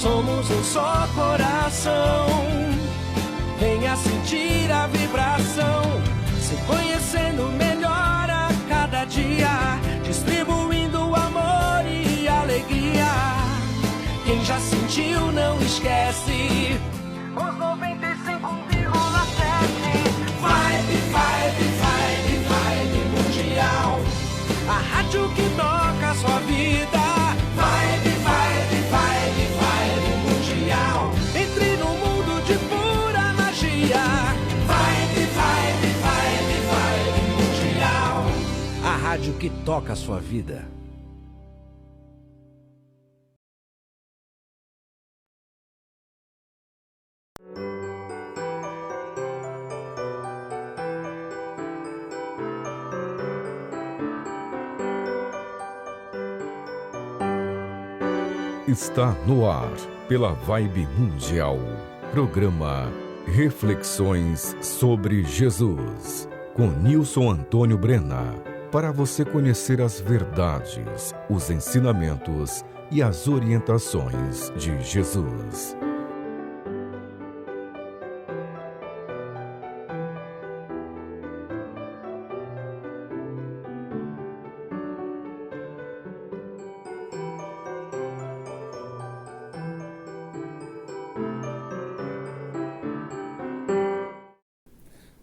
somos um só coração. Venha sentir a vibração, se conhecendo melhor a cada dia, distribuindo amor e alegria. Quem já sentiu não esquece. Os 95,7 Vibe, vibe, vibe, vibe mundial. A rádio que toca a sua vida. Vibe, vibe, vibe, vibe mundial. Entre no mundo de pura magia. Vibe, vibe, vibe, vibe mundial. A rádio que toca a sua vida. Está no ar, pela Vibe Mundial, programa Reflexões sobre Jesus, com Nilson Antônio Brena, para você conhecer as verdades, os ensinamentos e as orientações de Jesus.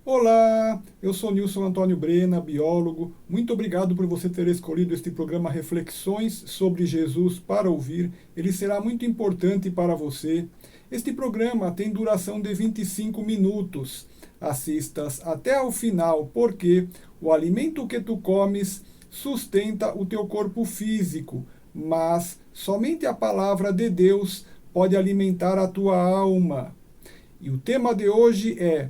Olá, eu sou Nilson Antônio Brena, biólogo. Muito obrigado por você ter escolhido este programa Reflexões sobre Jesus para ouvir. Ele será muito importante para você. Este programa tem duração de 25 minutos. Assistas até ao final, porque o alimento que tu comes sustenta o teu corpo físico, mas somente a palavra de Deus pode alimentar a tua alma. E o tema de hoje é: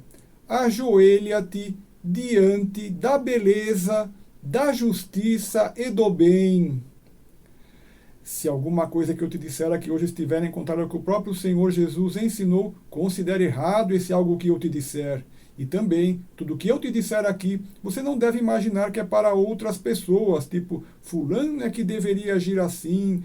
ajoelha-te diante da beleza, da justiça e do bem. Se alguma coisa que eu te disser aqui hoje estiver em contrário ao que o próprio Senhor Jesus ensinou, considere errado esse algo que eu te disser. E também, tudo que eu te disser aqui, você não deve imaginar que é para outras pessoas, tipo, fulano é que deveria agir assim,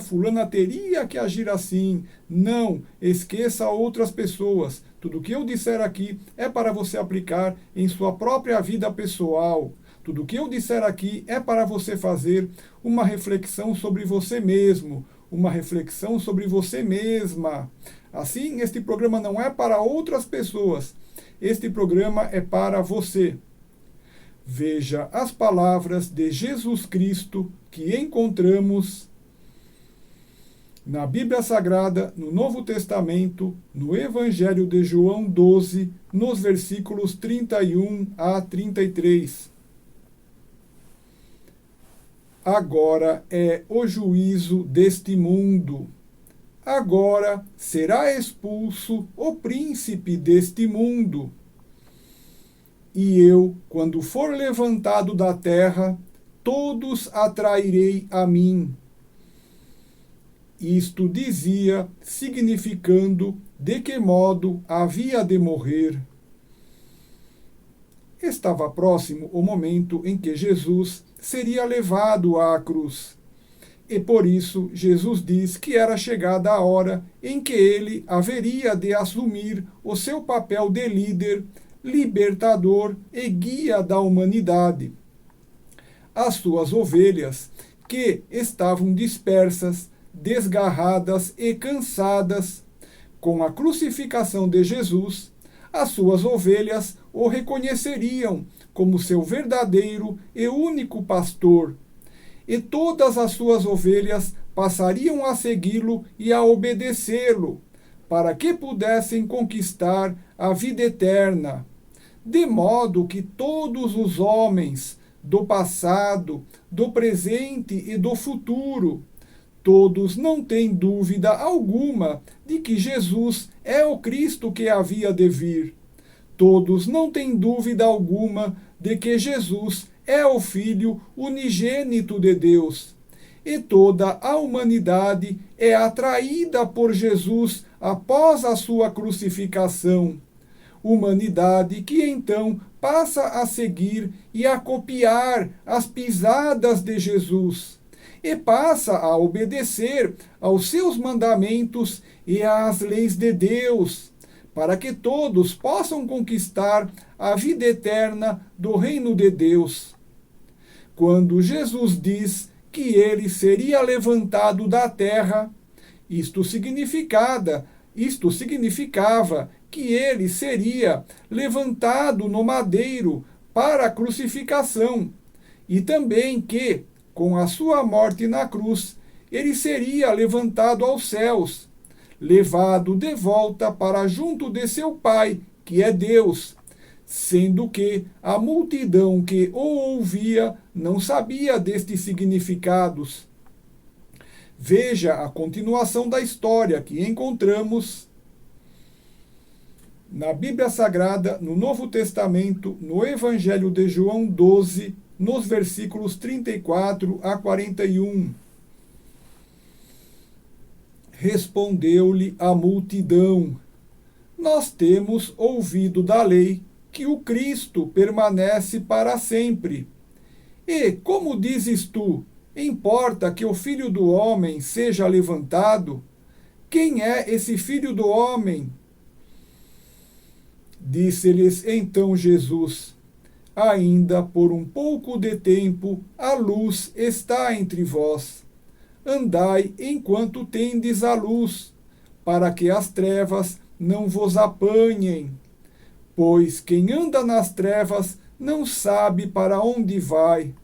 fulana teria que agir assim. Não, esqueça outras pessoas. Tudo que eu disser aqui é para você aplicar em sua própria vida pessoal. Tudo que eu disser aqui é para você fazer uma reflexão sobre você mesmo, uma reflexão sobre você mesma. Assim, este programa não é para outras pessoas. Este programa é para você. Veja as palavras de Jesus Cristo que encontramos na Bíblia Sagrada, no Novo Testamento, no Evangelho de João 12, nos versículos 31 a 33. Agora é o juízo deste mundo. Agora será expulso o príncipe deste mundo. E eu, quando for levantado da terra, todos atrairei a mim. Isto dizia, significando de que modo havia de morrer. Estava próximo o momento em que Jesus seria levado à cruz. E por isso Jesus diz que era chegada a hora em que ele haveria de assumir o seu papel de líder, libertador e guia da humanidade. As suas ovelhas, que estavam dispersas, desgarradas e cansadas, com a crucificação de Jesus, as suas ovelhas o reconheceriam como seu verdadeiro e único pastor, e todas as suas ovelhas passariam a segui-lo e a obedecê-lo, para que pudessem conquistar a vida eterna, de modo que todos os homens do passado, do presente e do futuro, todos não têm dúvida alguma de que Jesus é o Cristo que havia de vir. Todos não têm dúvida alguma de que Jesus é o Filho unigênito de Deus. E toda a humanidade é atraída por Jesus após a sua crucificação. Humanidade que então passa a seguir e a copiar as pisadas de Jesus. e passa a obedecer aos seus mandamentos e às leis de Deus, para que todos possam conquistar a vida eterna do reino de Deus. Quando Jesus diz que ele seria levantado da terra, isto significava que ele seria levantado no madeiro para a crucificação, e também que, com a sua morte na cruz, ele seria levantado aos céus, levado de volta para junto de seu Pai, que é Deus, sendo que a multidão que o ouvia não sabia destes significados. Veja a continuação da história que encontramos na Bíblia Sagrada, no Novo Testamento, no Evangelho de João 12, nos versículos 34 a 41. Respondeu-lhe a multidão: nós temos ouvido da lei que o Cristo permanece para sempre. E, como dizes tu, importa que o Filho do Homem seja levantado? Quem é esse Filho do Homem? Disse-lhes então Jesus: ainda por um pouco de tempo a luz está entre vós. Andai enquanto tendes a luz, para que as trevas não vos apanhem. Pois quem anda nas trevas não sabe para onde vai.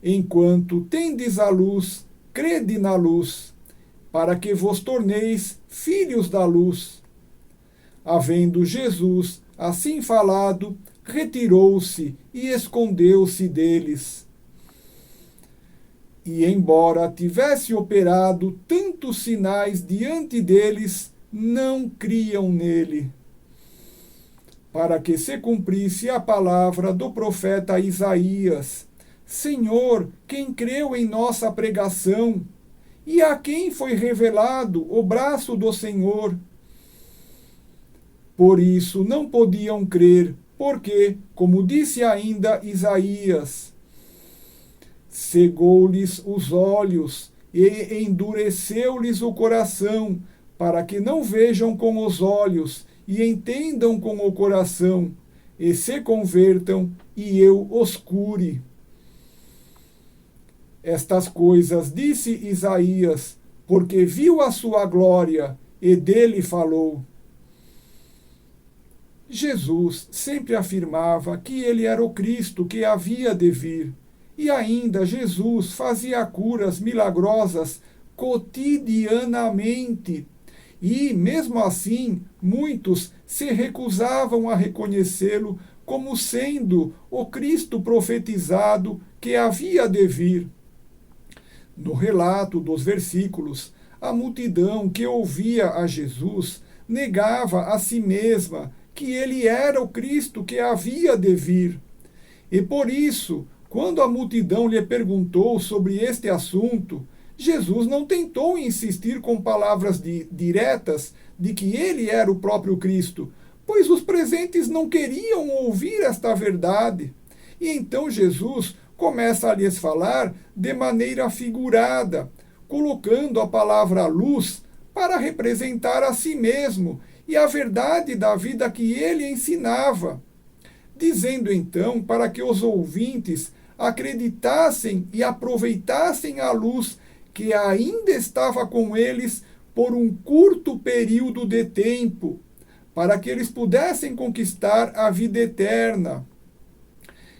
Enquanto tendes a luz, crede na luz, para que vos torneis filhos da luz. Havendo Jesus assim falado, retirou-se e escondeu-se deles. E embora tivesse operado tantos sinais diante deles, não criam nele. Para que se cumprisse a palavra do profeta Isaías: Senhor, quem creu em nossa pregação? E a quem foi revelado o braço do Senhor? Por isso não podiam crer, porque, como disse ainda Isaías, cegou-lhes os olhos e endureceu-lhes o coração, para que não vejam com os olhos e entendam com o coração, e se convertam, e eu os cure. Estas coisas disse Isaías, porque viu a sua glória, e dele falou. Jesus sempre afirmava que ele era o Cristo que havia de vir, e ainda Jesus fazia curas milagrosas cotidianamente. E, mesmo assim, muitos se recusavam a reconhecê-lo como sendo o Cristo profetizado que havia de vir. No relato dos versículos, a multidão que ouvia a Jesus negava a si mesma que ele era o Cristo que havia de vir. E por isso, quando a multidão lhe perguntou sobre este assunto, Jesus não tentou insistir com palavras diretas de que ele era o próprio Cristo, pois os presentes não queriam ouvir esta verdade. E então Jesus começa a lhes falar de maneira figurada, colocando a palavra luz para representar a si mesmo e a verdade da vida que ele ensinava, dizendo então para que os ouvintes acreditassem e aproveitassem a luz que ainda estava com eles por um curto período de tempo, para que eles pudessem conquistar a vida eterna.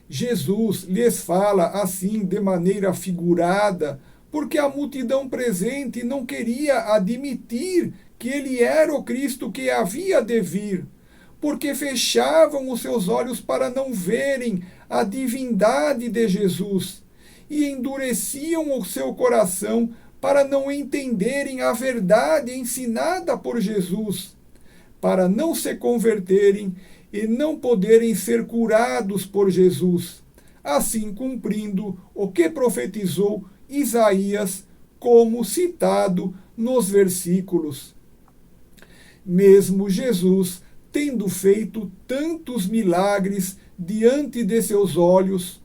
Jesus lhes fala assim de maneira figurada, porque a multidão presente não queria admitir que ele era o Cristo que havia de vir, porque fechavam os seus olhos para não verem a divindade de Jesus e endureciam o seu coração para não entenderem a verdade ensinada por Jesus, para não se converterem e não poderem ser curados por Jesus, assim cumprindo o que profetizou Isaías, como citado nos versículos. Mesmo Jesus, tendo feito tantos milagres diante de seus olhos,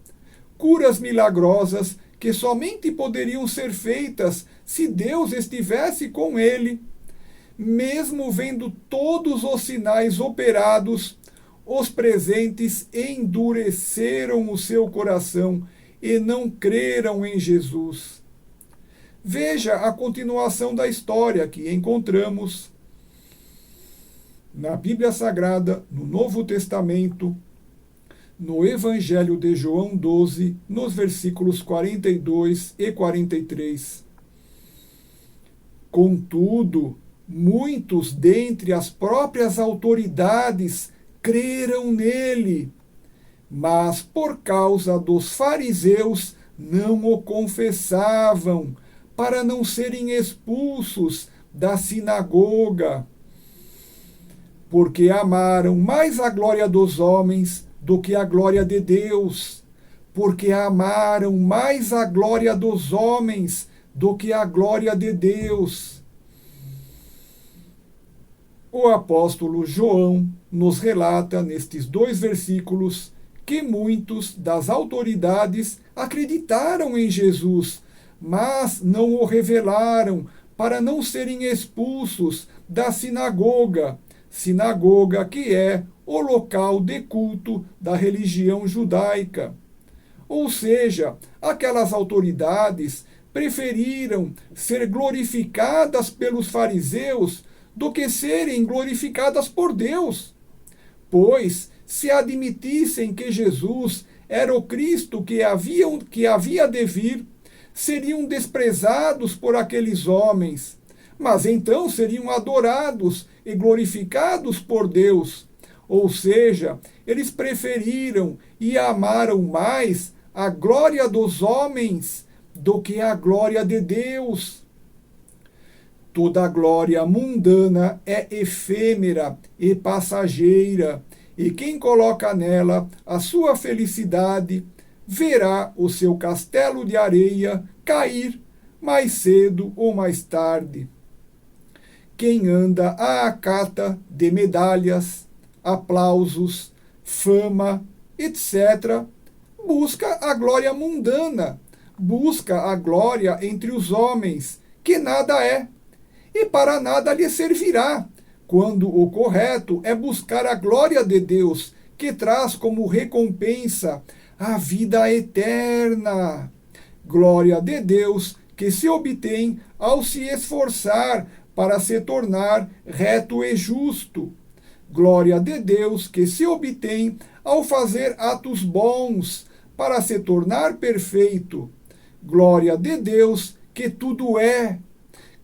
curas milagrosas que somente poderiam ser feitas se Deus estivesse com ele. Mesmo vendo todos os sinais operados, os presentes endureceram o seu coração e não creram em Jesus. Veja a continuação da história que encontramos na Bíblia Sagrada, no Novo Testamento, no Evangelho de João 12, nos versículos 42 e 43. Contudo, muitos dentre as próprias autoridades creram nele, mas por causa dos fariseus não o confessavam, para não serem expulsos da sinagoga, porque amaram mais a glória dos homens do que a glória de Deus, porque amaram mais a glória dos homens do que a glória de Deus. O apóstolo João nos relata nestes 2 versículos que muitos das autoridades acreditaram em Jesus, mas não o revelaram para não serem expulsos da sinagoga, sinagoga que é o local de culto da religião judaica. Ou seja, aquelas autoridades preferiram ser glorificadas pelos fariseus do que serem glorificadas por Deus. Pois, se admitissem que Jesus era o Cristo que havia de vir, seriam desprezados por aqueles homens, mas então seriam adorados e glorificados por Deus. Ou seja, eles preferiram e amaram mais a glória dos homens do que a glória de Deus. Toda glória mundana é efêmera e passageira, e quem coloca nela a sua felicidade verá o seu castelo de areia cair mais cedo ou mais tarde. Quem anda à cata de medalhas, aplausos, fama, etc., busca a glória mundana, busca a glória entre os homens, que nada é, e para nada lhe servirá, quando o correto é buscar a glória de Deus, que traz como recompensa a vida eterna. Glória de Deus que se obtém ao se esforçar para se tornar reto e justo. Glória de Deus que se obtém ao fazer atos bons para se tornar perfeito. Glória de Deus que tudo é.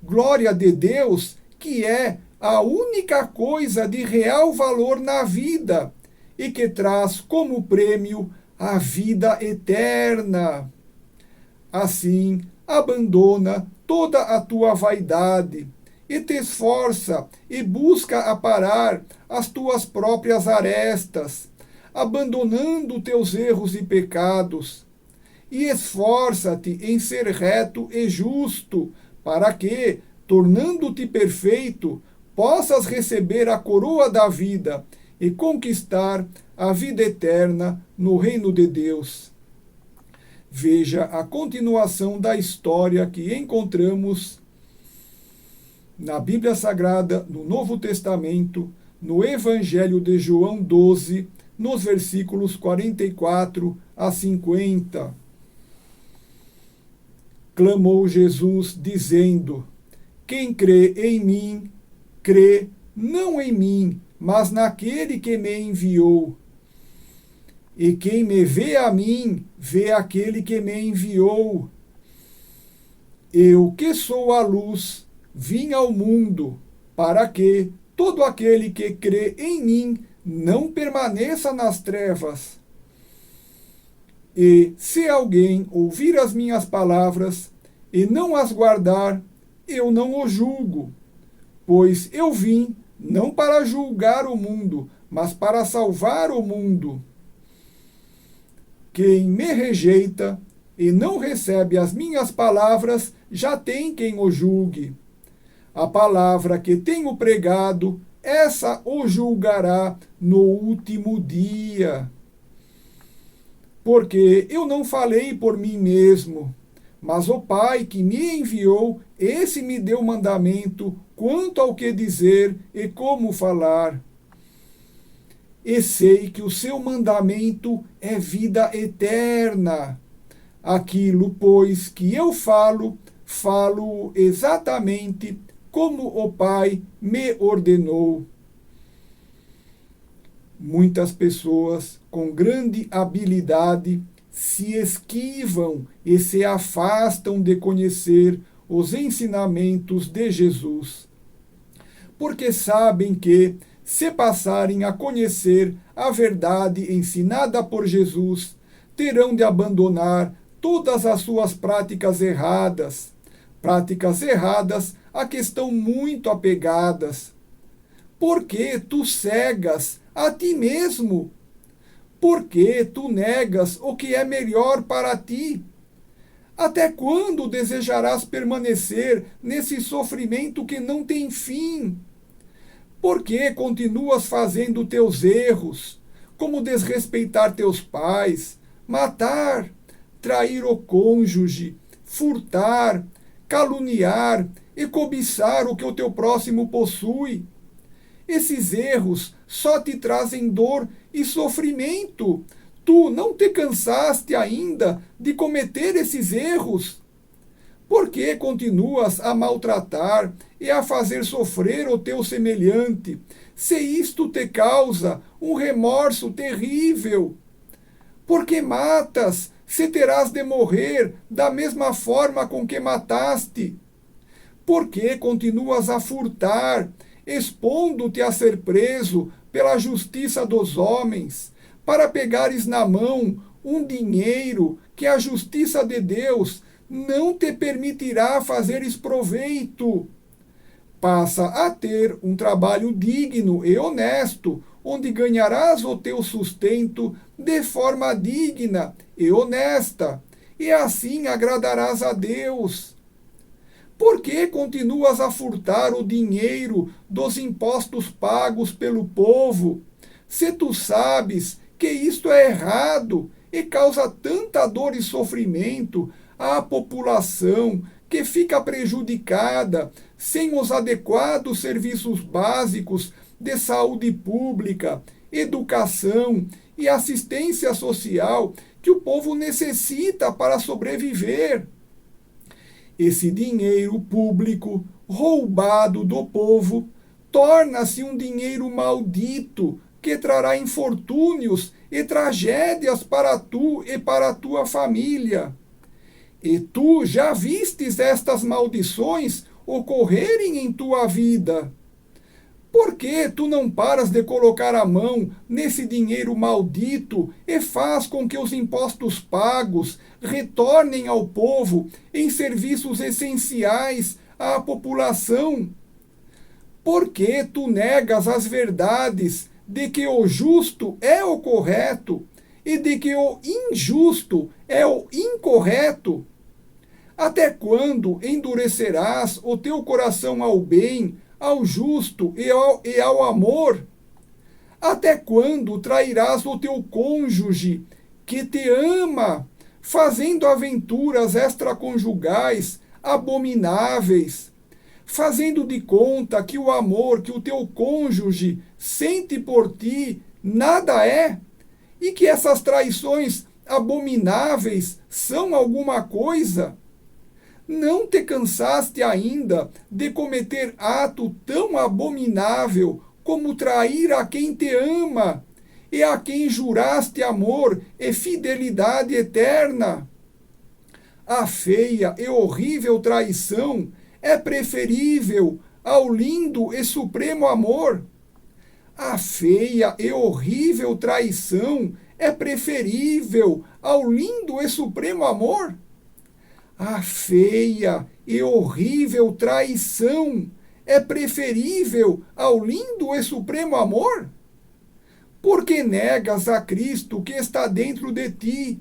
Glória de Deus que é a única coisa de real valor na vida e que traz como prêmio a vida eterna. Assim, abandona toda a tua vaidade e te esforça e busca aparar as tuas próprias arestas, abandonando teus erros e pecados. E esforça-te em ser reto e justo, para que, tornando-te perfeito, possas receber a coroa da vida e conquistar a vida eterna no reino de Deus. Veja a continuação da história que encontramos na Bíblia Sagrada, no Novo Testamento, no Evangelho de João 12, nos versículos 44 a 50. Clamou Jesus, dizendo: quem crê em mim, crê não em mim, mas naquele que me enviou. E quem me vê a mim, vê aquele que me enviou. Eu, que sou a luz, vim ao mundo, para que todo aquele que crê em mim não permaneça nas trevas. E se alguém ouvir as minhas palavras e não as guardar, eu não o julgo, pois eu vim não para julgar o mundo, mas para salvar o mundo. Quem me rejeita e não recebe as minhas palavras, já tem quem o julgue. A palavra que tenho pregado, essa o julgará no último dia. Porque eu não falei por mim mesmo, Mas o Pai que me enviou, esse me deu mandamento quanto ao que dizer e como falar. E sei que o seu mandamento é vida eterna. Aquilo, pois, que eu falo, falo exatamente como o Pai me ordenou. Muitas pessoas com grande habilidade se esquivam e se afastam de conhecer os ensinamentos de Jesus, porque sabem que, se passarem a conhecer a verdade ensinada por Jesus, terão de abandonar todas as suas práticas erradas a que estão muito apegadas. Porque tu cegas a ti mesmo? Porque tu negas o que é melhor para ti? Até quando desejarás permanecer nesse sofrimento que não tem fim? Por que continuas fazendo teus erros, como desrespeitar teus pais, matar, trair o cônjuge, furtar, caluniar e cobiçar o que o teu próximo possui? Esses erros só te trazem dor e sofrimento. Tu não te cansaste ainda de cometer esses erros? Por que continuas a maltratar e a fazer sofrer o teu semelhante, se isto te causa um remorso terrível? Porque matas, se terás de morrer da mesma forma com que mataste? Por que continuas a furtar, expondo-te a ser preso pela justiça dos homens, para pegares na mão um dinheiro que a justiça de Deus não te permitirá fazeres proveito? Passa a ter um trabalho digno e honesto, onde ganharás o teu sustento de forma digna e honesta, e assim agradarás a Deus. Por que continuas a furtar o dinheiro dos impostos pagos pelo povo, se tu sabes que isto é errado e causa tanta dor e sofrimento à população que fica prejudicada sem os adequados serviços básicos de saúde pública, educação e assistência social que o povo necessita para sobreviver? Esse dinheiro público roubado do povo torna-se um dinheiro maldito que trará infortúnios e tragédias para tu e para a tua família. E tu já vistes estas maldições ocorrerem em tua vida. Por que tu não paras de colocar a mão nesse dinheiro maldito e faz com que os impostos pagos retornem ao povo em serviços essenciais à população? Por que tu negas as verdades de que o justo é o correto e de que o injusto é o incorreto? Até quando endurecerás o teu coração ao bem, ao justo e ao amor? Até quando trairás o teu cônjuge que te ama, fazendo aventuras extraconjugais abomináveis, fazendo de conta que o amor que o teu cônjuge sente por ti nada é, e que essas traições abomináveis são alguma coisa? Não te cansaste ainda de cometer ato tão abominável como trair a quem te ama e a quem juraste amor e fidelidade eterna? A feia e horrível traição é preferível ao lindo e supremo amor? A feia e horrível traição é preferível ao lindo e supremo amor? A feia e horrível traição é preferível ao lindo e supremo amor? Porque negas a Cristo que está dentro de ti?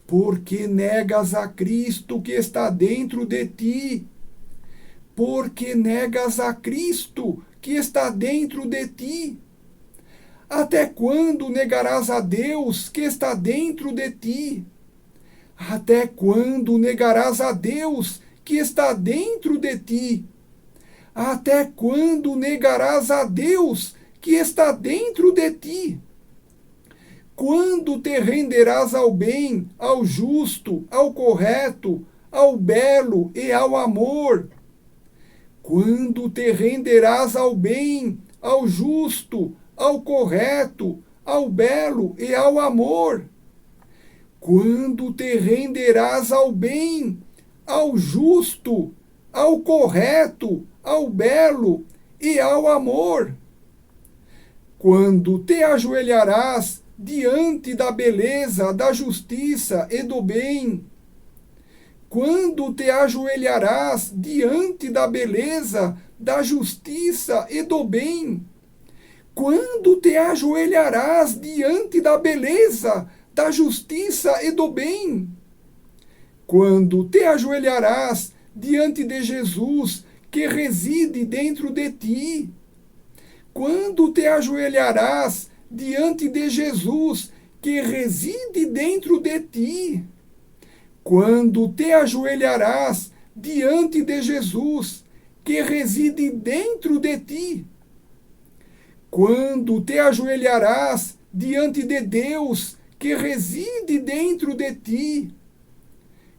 Porque negas a Cristo que está dentro de ti? Porque negas a Cristo que está dentro de ti? Até quando negarás a Deus que está dentro de ti? Até quando negarás a Deus que está dentro de ti? Até quando negarás a Deus que está dentro de ti? Quando te renderás ao bem, ao justo, ao correto, ao belo e ao amor? Quando te renderás ao bem, ao justo, ao correto, ao belo e ao amor? Quando te renderás ao bem, ao justo, ao correto, ao belo e ao amor? Quando te ajoelharás diante da beleza, da justiça e do bem? Quando te ajoelharás diante da beleza, da justiça e do bem? Quando te ajoelharás diante da beleza, da justiça e do bem? Quando te ajoelharás diante de Jesus, que reside dentro de ti? Quando te ajoelharás diante de Jesus, que reside dentro de ti? Quando te ajoelharás diante de Jesus, que reside dentro de ti? Quando te ajoelharás diante de Deus, que reside dentro de ti?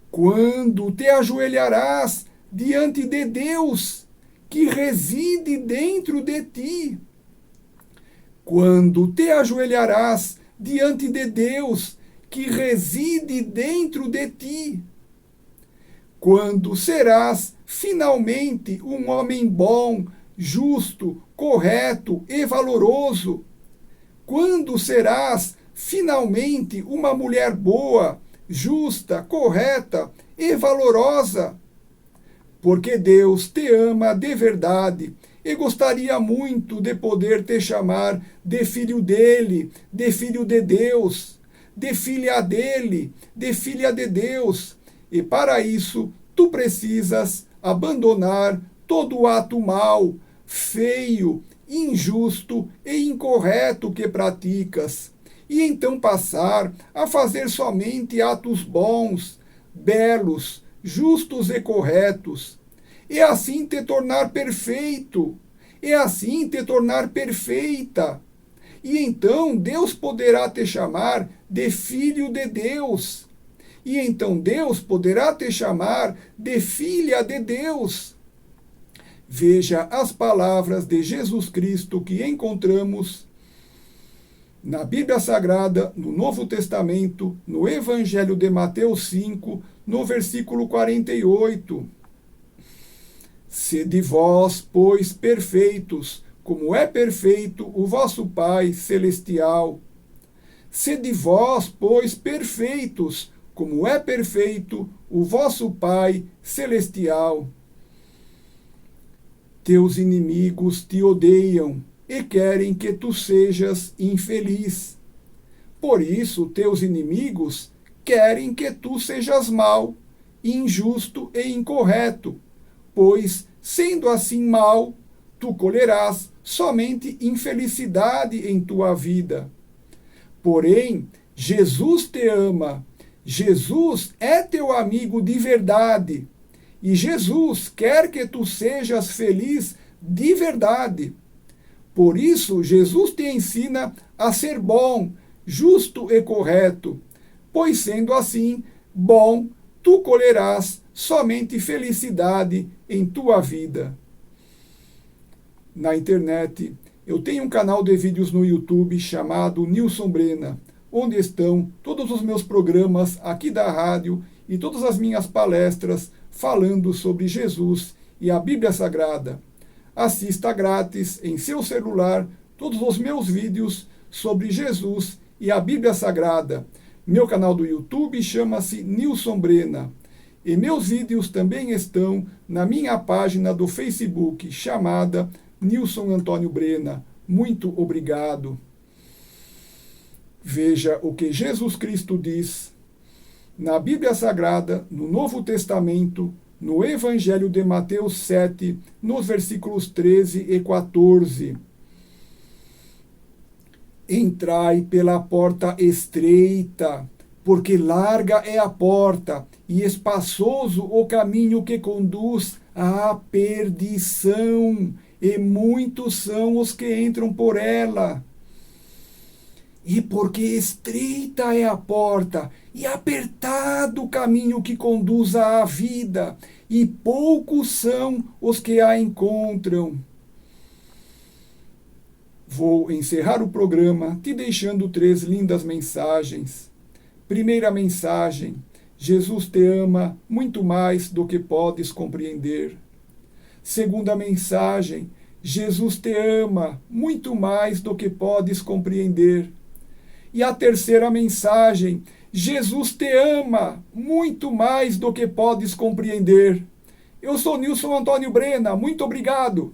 Quando te ajoelharás diante de Deus, que reside dentro de ti? Quando te ajoelharás diante de Deus, que reside dentro de ti? Quando serás finalmente um homem bom, justo, correto e valoroso? Quando serás finalmente uma mulher boa, justa, correta e valorosa? Porque Deus te ama de verdade e gostaria muito de poder te chamar de filho dele, de filho de Deus, de filha dele, de filha de Deus. E para isso, tu precisas abandonar todo ato mau, feio, injusto e incorreto que praticas, e então passar a fazer somente atos bons, belos, justos e corretos, e assim te tornar perfeito, e assim te tornar perfeita. E então Deus poderá te chamar de filho de Deus. E então Deus poderá te chamar de filha de Deus. Veja as palavras de Jesus Cristo que encontramos na Bíblia Sagrada, no Novo Testamento, no Evangelho de Mateus 5, no versículo 48. Sede vós, pois, perfeitos, como é perfeito o vosso Pai celestial. Sede vós, pois, perfeitos, como é perfeito o vosso Pai celestial. Teus inimigos te odeiam e querem que tu sejas infeliz. Por isso, teus inimigos querem que tu sejas mau, injusto e incorreto, pois, sendo assim mau, tu colherás somente infelicidade em tua vida. Porém, Jesus te ama, Jesus é teu amigo de verdade, e Jesus quer que tu sejas feliz de verdade. Por isso, Jesus te ensina a ser bom, justo e correto, pois sendo assim, bom, tu colherás somente felicidade em tua vida. Na internet, eu tenho um canal de vídeos no YouTube chamado Nilson Brena, onde estão todos os meus programas aqui da rádio e todas as minhas palestras falando sobre Jesus e a Bíblia Sagrada. Assista grátis em seu celular todos os meus vídeos sobre Jesus e a Bíblia Sagrada. Meu canal do YouTube chama-se Nilson Brena. E meus vídeos também estão na minha página do Facebook, chamada Nilson Antônio Brena. Muito obrigado. Veja o que Jesus Cristo diz na Bíblia Sagrada, no Novo Testamento, no Evangelho de Mateus 7, nos versículos 13 e 14. Entrai pela porta estreita, porque larga é a porta e espaçoso o caminho que conduz à perdição, e muitos são os que entram por ela. E porque estreita é a porta e apertado o caminho que conduz à vida, e poucos são os que a encontram. Vou encerrar o programa te deixando 3 lindas mensagens. Primeira mensagem: Jesus te ama muito mais do que podes compreender. Segunda mensagem: Jesus te ama muito mais do que podes compreender. E a terceira mensagem: Jesus te ama muito mais do que podes compreender. Eu sou Nilson Antônio Brena, muito obrigado.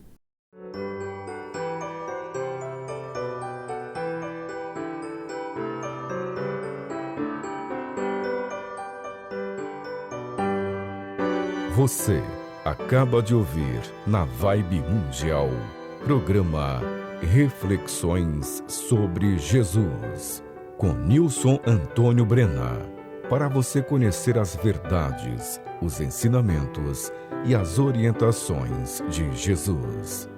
Você acaba de ouvir na Vibe Mundial, programa Reflexões sobre Jesus, com Nilson Antônio Brena, para você conhecer as verdades, os ensinamentos e as orientações de Jesus.